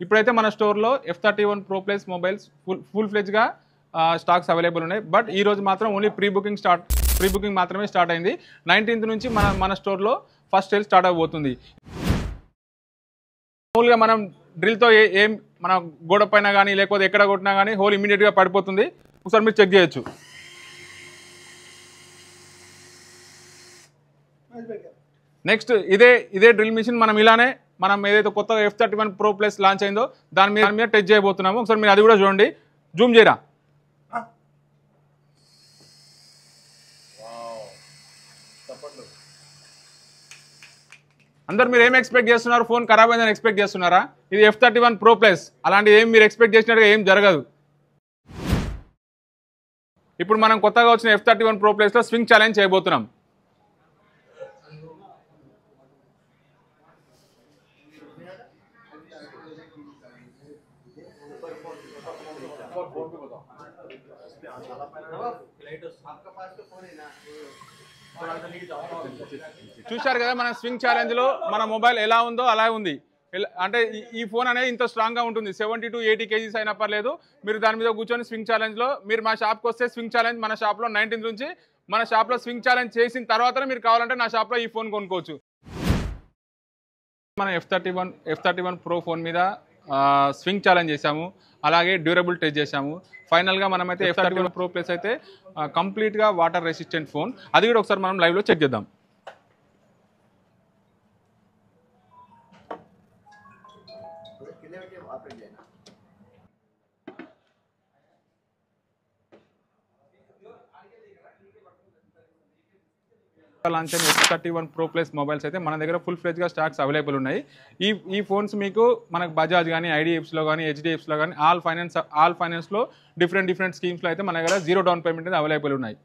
ఇప్పుడైతే మన స్టోర్లో F31 Pro Plus mobiles full ఫ్లెజ్గా స్టాక్స్ అవైలబుల్ ఉన్నాయి. బట్ ఈ రోజు మాత్రం ఓన్లీ ప్రీ బుకింగ్ మాత్రమే స్టార్ట్ అయింది. 19th నుంచి మన స్టోర్లో ఫస్ట్ సేల్ స్టార్ట్ అవబోతుంది. మామూలుగా మనం డ్రిల్తో ఏం మన గోడ పైన కానీ లేకపోతే ఎక్కడ కొట్టినా కానీ హోల్ ఇమీడియట్గా పడిపోతుంది. ఒకసారి మీరు చెక్ చేయొచ్చు. నెక్స్ట్ ఇదే డ్రిల్ మిషన్ మనం ఏదైతే కొత్తగా F31 Pro Plus లాంచ్ అయిందో దాని మీద టెస్ట్ చేయబోతున్నాము. ఒకసారి మీరు అది కూడా చూడండి. జూమ్ చేయరా. అందరు మీరు ఏం ఎక్స్పెక్ట్ చేస్తున్నారు? ఫోన్ ఖరాబ్ అయిందని ఎక్స్పెక్ట్ చేస్తున్నారా? ఇది F31 Pro Plus. అలాంటి ఏం మీరు ఎక్స్పెక్ట్ చేసినట్టుగా ఏం జరగదు. ఇప్పుడు మనం కొత్తగా వచ్చిన F31 Pro Plus లో స్వింగ్ ఛాలెంజ్ చేయబోతున్నాం. చూశారు కదా, మన స్వింగ్ ఛాలెంజ్ లో మన మొబైల్ ఎలా ఉందో అలా ఉంది. అంటే ఈ ఫోన్ అనేది ఇంత స్ట్రాంగ్ గా ఉంటుంది. 70 to 80 kgs అయినా పర్లేదు. మీరు దాని మీద కూర్చొని స్వింగ్ ఛాలెంజ్ లో మీరు మా షాప్కి వస్తే స్వింగ్ ఛాలెంజ్ మన షాప్ లో 19th నుంచి మన షాప్ లో స్వింగ్ ఛాలెంజ్ చేసిన తర్వాతనే మీరు కావాలంటే నా షాప్ లో ఈ ఫోన్ కొనుక్కోవచ్చు. మన F31 Pro ఫోన్ మీద స్వింగ్ ఛాలెంజ్ చేసాము, అలాగే డ్యూరబుల్ టెస్ట్ చేసాము. ఫైనల్గా మనమైతే F31 Pro Plus అయితే కంప్లీట్గా వాటర్ రెసిస్టెంట్ ఫోన్. అది కూడా ఒకసారి మనం లైవ్లో చెక్ చేద్దాం. లాంచ్ అయిన F31 Pro Plus మొబైల్స్ అయితే మన దగ్గర ఫుల్ ఫ్లెజ్గా స్టాక్స్ అవైలబుల్ ఉన్నాయి. ఈ ఫోన్స్ మీకు మనకు బజాజ్ కానీ, IDFCలో కానీ, HDFCలో కానీ ఆల్ ఫైనాన్స్లో డిఫరెంట్ స్కీమ్స్లో అయితే మన దగ్గర 0 డౌన్ పేమెంట్ అవైలబుల్ ఉన్నాయి.